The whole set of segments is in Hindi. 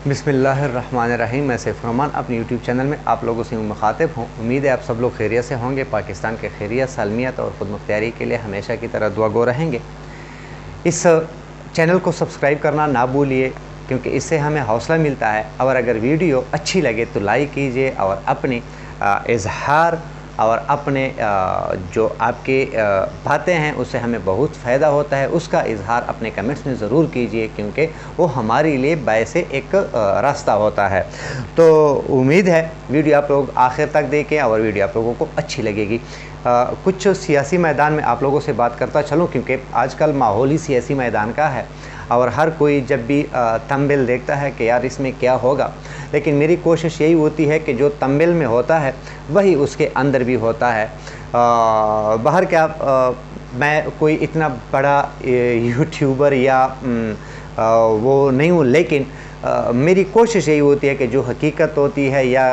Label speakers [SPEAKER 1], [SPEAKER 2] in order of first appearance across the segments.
[SPEAKER 1] बिस्मिल्लाहिर्रहमानिर्रहीम। मैं सैफ रहमान अपने यूट्यूब चैनल में आप लोगों से मुखातिब हूँ। उम्मीद है आप सब लोग खैरियत से होंगे। पाकिस्तान के खैरियत, सालमियत और ख़ुद मुख्तियारी के लिए हमेशा की तरह दुआ गो रहेंगे। इस चैनल को सब्सक्राइब करना ना भूलिए, क्योंकि इससे हमें हौसला मिलता है। और अगर वीडियो अच्छी लगे तो लाइक कीजिए और अपने इजहार और अपने जो आपके बातें हैं उससे हमें बहुत फ़ायदा होता है, उसका इजहार अपने कमेंट्स में ज़रूर कीजिए, क्योंकि वो हमारे लिए बायसे एक रास्ता होता है। तो उम्मीद है वीडियो आप लोग आखिर तक देखें और वीडियो आप लोगों को अच्छी लगेगी। कुछ सियासी मैदान में आप लोगों से बात करता चलूँ, क्योंकि आजकल माहौल ही सियासी मैदान का है और हर कोई जब भी थंबनेल देखता है कि यार इसमें क्या होगा, लेकिन मेरी कोशिश यही होती है कि जो थंबनेल में होता है वही उसके अंदर भी होता है। बाहर क्या मैं कोई इतना बड़ा यूट्यूबर या वो नहीं हूँ, लेकिन मेरी कोशिश यही होती है कि जो हकीकत होती है या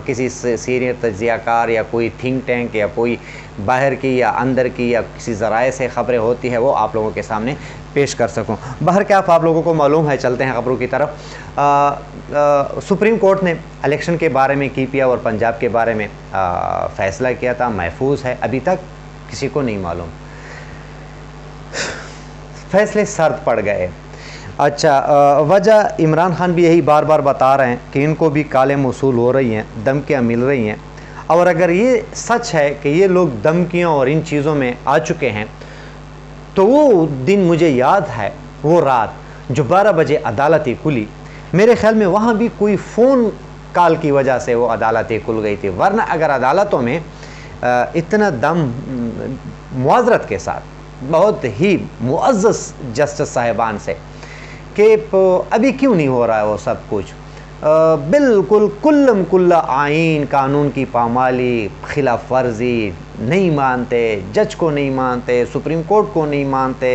[SPEAKER 1] किसी सीनियर तज्ज़ियाकार या कोई थिंक टैंक या कोई बाहर की या अंदर की या किसी ज़राए से ख़बरें होती है वो आप लोगों के सामने पेश कर सकूं। बाहर क्या आप लोगों को मालूम है, चलते हैं ख़बरों की तरफ। सुप्रीम कोर्ट ने इलेक्शन के बारे में KPA और पंजाब के बारे में फ़ैसला किया था, महफूज है, अभी तक किसी को नहीं मालूम। फैसले सर्द पड़ गए। अच्छा, वजह इमरान खान भी यही बार बार बता रहे हैं कि इनको भी काले मसूल हो रही हैं, धमकियाँ मिल रही हैं। और अगर ये सच है कि ये लोग धमकियों और इन चीज़ों में आ चुके हैं, तो वो दिन मुझे याद है, वो रात जो 12 बजे अदालतें खुली, मेरे ख्याल में वहाँ भी कोई फ़ोन कॉल की वजह से वो अदालतें खुल गई थी। वरना अगर अदालतों में इतना दम मुआज़रत के साथ, बहुत ही मुअज़्ज़ज़ जस्टिस साहिबान से कि अभी क्यों नहीं हो रहा है वो सब कुछ, बिल्कुल कुल्लम कुल्ला आइन कानून की पामाली, खिलाफ वर्जी, नहीं मानते, जज को नहीं मानते, सुप्रीम कोर्ट को नहीं मानते,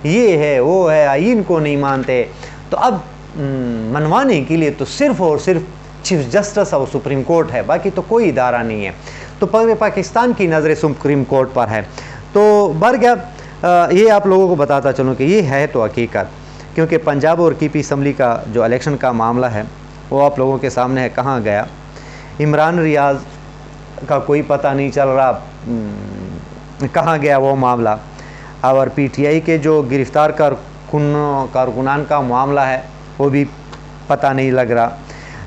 [SPEAKER 1] ये है वो है, आइन को नहीं मानते, तो अब मनवाने के लिए तो सिर्फ़ और सिर्फ चीफ जस्टिस और सुप्रीम कोर्ट है, बाकी तो कोई इदारा नहीं है। तो पाकिस्तान की नज़रें सुप्रीम कोर्ट पर है। तो बर क्या ये आप लोगों को बताता चलूँ कि ये है तो हकीकत, क्योंकि पंजाब और KP असम्बली का जो इलेक्शन का मामला है वो आप लोगों के सामने है। कहाँ गया इमरान रियाज का कोई पता नहीं चल रहा, कहाँ गया वो मामला। और PTI के जो गिरफ़्तार कारकुनान का मामला है वो भी पता नहीं लग रहा।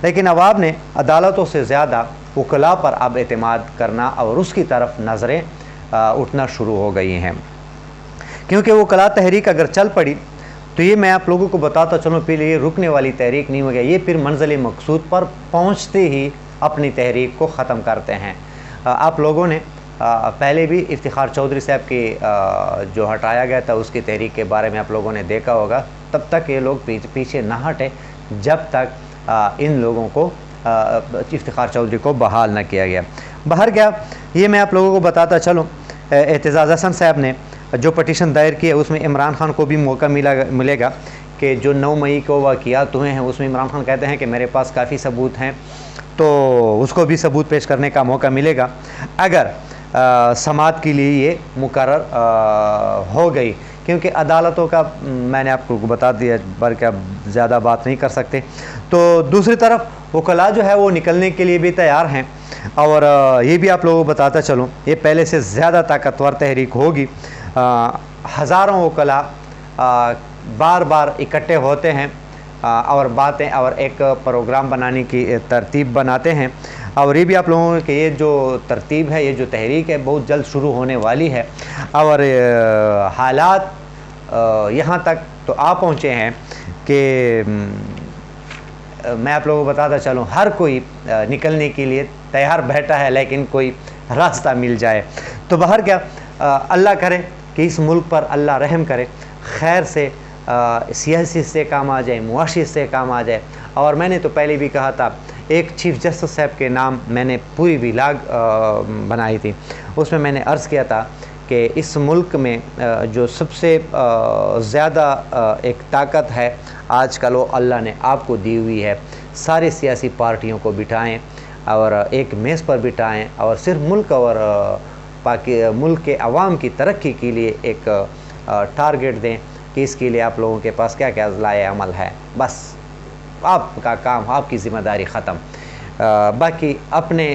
[SPEAKER 1] लेकिन अवाम ने अदालतों से ज़्यादा वकला पर अब एतमाद करना और उसकी तरफ नज़रें उठना शुरू हो गई हैं, क्योंकि वकला तहरीक अगर चल पड़ी तो ये मैं आप लोगों को बताता चलूँ, पहले ये रुकने वाली तहरीक नहीं हो गया, ये फिर मंजिल मकसूद पर पहुँचते ही अपनी तहरीक को ख़त्म करते हैं। आप लोगों ने पहले भी इफ्तिखार चौधरी साहब की जो हटाया गया था उसकी तहरीक के बारे में आप लोगों ने देखा होगा। तब तक ये लोग पीछे ना हटे जब तक इन लोगों को इफ्तिखार चौधरी को बहाल न किया गया। बाहर क्या ये मैं आप लोगों को बताता चलूँ, एतजाज़ हसन साहब ने जो पटिशन दायर की है उसमें इमरान खान को भी मौका मिलेगा कि जो 9 मई को वाक़ियात हुए हैं उसमें इमरान खान कहते हैं कि मेरे पास काफ़ी सबूत हैं, तो उसको भी सबूत पेश करने का मौका मिलेगा अगर समाअत के लिए ये मुकर्रर हो गई। क्योंकि अदालतों का मैंने आपको बता दिया, पर क्या ज़्यादा बात नहीं कर सकते। तो दूसरी तरफ वकला जो है वो निकलने के लिए भी तैयार हैं। और ये भी आप लोगों को बताता चलूँ, ये पहले से ज़्यादा ताकतवर तहरीक होगी। हज़ारों वकला बार बार इकट्ठे होते हैं और बातें और एक प्रोग्राम बनाने की तरतीब बनाते हैं। और ये भी आप लोगों की ये जो तरतीब है, ये जो तहरीक है, बहुत जल्द शुरू होने वाली है। और हालात यहाँ तक तो आ पहुँचे हैं कि मैं आप लोगों को बताता चलूँ, हर कोई निकलने के लिए तैयार बैठा है, लेकिन कोई रास्ता मिल जाए। तो बाहर क्या अल्लाह करे कि इस मुल्क पर अल्लाह रहम करे, खैर से सियासी से काम आ जाए, मुआशी से काम आ जाए। और मैंने तो पहले भी कहा था, एक चीफ जस्टिस साहब के नाम मैंने पूरी व्लॉग बनाई थी, उसमें मैंने अर्ज़ किया था कि इस मुल्क में जो सबसे ज़्यादा एक ताकत है आजकल वो अल्लाह ने आपको दी हुई है। सारे सियासी पार्टियों को बिठाएं और एक मेज़ पर बिठाएं और सिर्फ मुल्क और मुल्क के अवाम की तरक्की के लिए एक टारगेट दें कि इसके लिए आप लोगों के पास क्या क्या लाए अमल है। बस आपका काम, आपकी ज़िम्मेदारी ख़त्म। बाकी अपने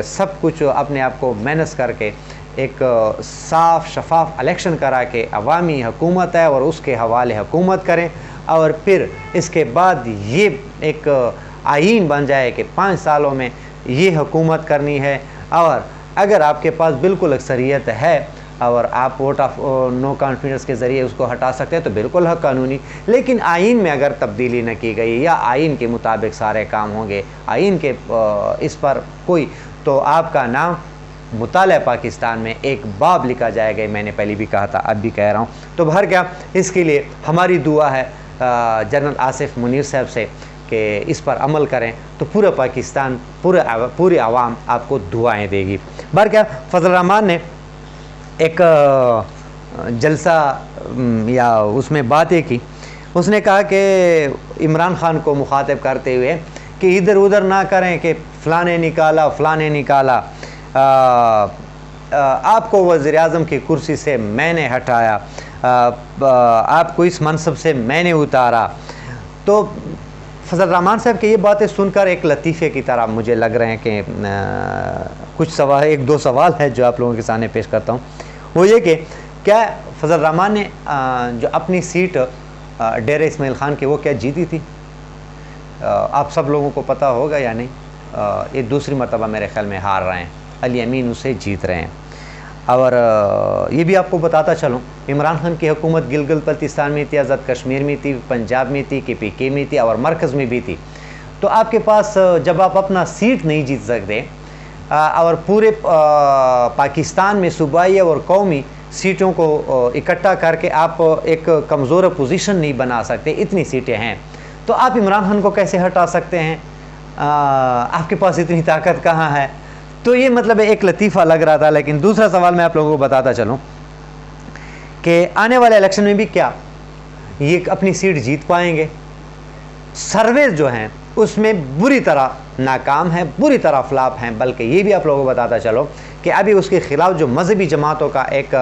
[SPEAKER 1] सब कुछ अपने आप को मैनेज करके एक साफ़ शफाफ इलेक्शन करा के अवामी हुकूमत है और उसके हवाले हुकूमत करें, और फिर इसके बाद ये एक आईन बन जाए कि 5 सालों में ये हुकूमत करनी है। और अगर आपके पास बिल्कुल अक्सरियत है और आप वोट ऑफ नो कॉन्फिडेंस के ज़रिए उसको हटा सकते हैं तो बिल्कुल हक कानूनी। लेकिन आइन में अगर तब्दीली न की गई या आइन के मुताबिक सारे काम होंगे, आइन के इस पर कोई, तो आपका नाम मुताले पाकिस्तान में एक बाब लिखा जाएगा। मैंने पहले भी कहा था, अब भी कह रहा हूँ। तो भर क्या, इसके लिए हमारी दुआ है जनरल आसिफ मुनीर साहब से कि इस पर अमल करें तो पूरा पाकिस्तान, पूरी आवाम आपको दुआएं देगी। भर क्या, फजल रहमान ने एक जलसा या उसमें बातें की। उसने कहा कि इमरान खान को मुखातिब करते हुए कि इधर उधर ना करें कि फ़लाने निकाला फ़लाने निकाला, आपको वज़ीर-ए-आज़म की कुर्सी से मैंने हटाया, आपको इस मनसब से मैंने उतारा। तो फजल रहमान साहब की ये बातें सुनकर एक लतीफ़े की तरह मुझे लग रहे हैं कि कुछ सवाल, 1-2 सवाल है जो आप लोगों के सामने पेश करता हूँ। वो ये कि क्या फजल रहमान ने जो अपनी सीट डेरे इस्माइल ख़ान की वो क्या जीती थी? आप सब लोगों को पता होगा या नहीं? ये दूसरी मरतबा मेरे ख्याल में हार रहे हैं, अली अमीन उसे जीत रहे हैं। और ये भी आपको बताता चलूँ, इमरान खान की हुकूमत गिलगित बल्तिस्तान में थी, आज़ाद कश्मीर में थी, पंजाब में थी, KPK में थी और मरकज़ में भी थी। तो आपके पास जब आप अपना सीट नहीं जीत सकते और पूरे पाकिस्तान में सूबाई और कौमी सीटों को इकट्ठा करके आप एक कमज़ोर पोजीशन नहीं बना सकते, इतनी सीटें हैं, तो आप इमरान खान को कैसे हटा सकते हैं? आपके पास इतनी ताकत कहाँ है? तो ये मतलब एक लतीफ़ा लग रहा था। लेकिन दूसरा सवाल मैं आप लोगों को बताता चलूँ कि आने वाले इलेक्शन में भी क्या ये अपनी सीट जीत पाएंगे? सर्वे जो हैं उसमें बुरी तरह नाकाम है, बुरी तरह फ्लॉप हैं। बल्कि ये भी आप लोगों को बताता चलो कि अभी उसके ख़िलाफ़ जो मजहबी जमातों का एक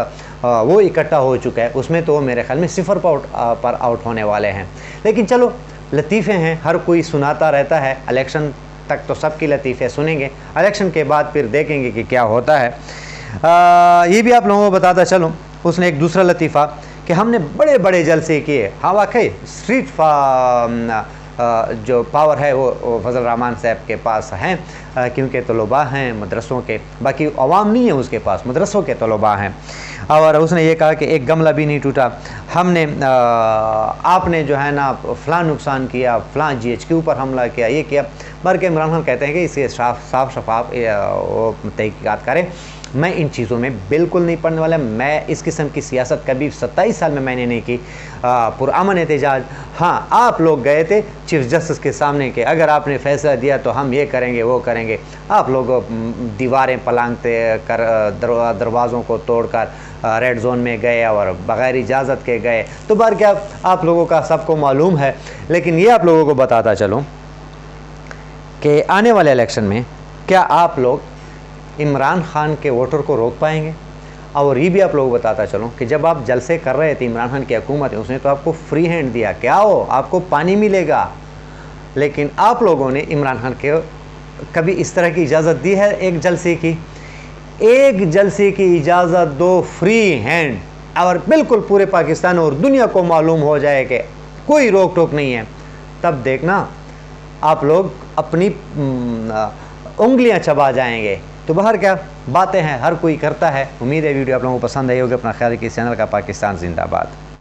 [SPEAKER 1] वो इकट्ठा हो चुका है, उसमें तो मेरे ख्याल में 0 पर आउट होने वाले हैं। लेकिन चलो, लतीफ़े हैं, हर कोई सुनाता रहता है। इलेक्शन तक तो सबकी लतीफ़े सुनेंगे, इलेक्शन के बाद फिर देखेंगे कि क्या होता है। ये भी आप लोगों को बताता चलूँ, उसने एक दूसरा लतीफ़ा कि हमने बड़े बड़े जलसे किए। हाँ वाकई स्ट्रीट जो पावर है वो फजल रहमान साहब के पास हैं, क्योंकि तलबा हैं मदरसों के, बाकी अवाम नहीं है उसके पास, मदरसों के तलबा हैं। और उसने ये कहा कि एक गमला भी नहीं टूटा, हमने आपने जो है ना फ़लाँ नुकसान किया, फ़लाँ GHQ पर हमला किया, ये किया। बल्कि इमरान खान कहते हैं कि इसे साफ शफाफ तहकीकात करें। मैं इन चीज़ों में बिल्कुल नहीं पड़ने वाला। मैं इस किस्म की सियासत कभी 27 साल में मैंने नहीं की। पुरअमन एहतजाज, हाँ आप लोग गए थे चीफ जस्टिस के सामने के अगर आपने फैसला दिया तो हम ये करेंगे वो करेंगे। आप लोग दीवारें पलांगते कर दरवाज़ों को तोड़कर रेड जोन में गए और बग़ैर इजाज़त के गए। तो बार क्या आप लोगों का सबको मालूम है। लेकिन ये आप लोगों को बताता चलूँ कि आने वाले इलेक्शन में क्या आप लोग इमरान खान के वोटर को रोक पाएंगे? और ये भी आप लोगों को बताता चलूँ कि जब आप जलसे कर रहे थे इमरान खान की हुकूमत है, उसने तो आपको फ्री हैंड दिया, क्या हो आपको पानी मिलेगा। लेकिन आप लोगों ने इमरान खान के कभी इस तरह की इजाज़त दी है? एक जलसे की इजाज़त दो फ्री हैंड और बिल्कुल पूरे पाकिस्तान और दुनिया को मालूम हो जाए कि कोई रोक टोक नहीं है, तब देखना आप लोग अपनी उंगलियां चबा जाएंगे। तो बाहर क्या बातें हैं, हर कोई करता है। उम्मीद है वीडियो आप लोगों को पसंद आई होगी। अपना ख्याल रखिए। चैनल का पाकिस्तान जिंदाबाद।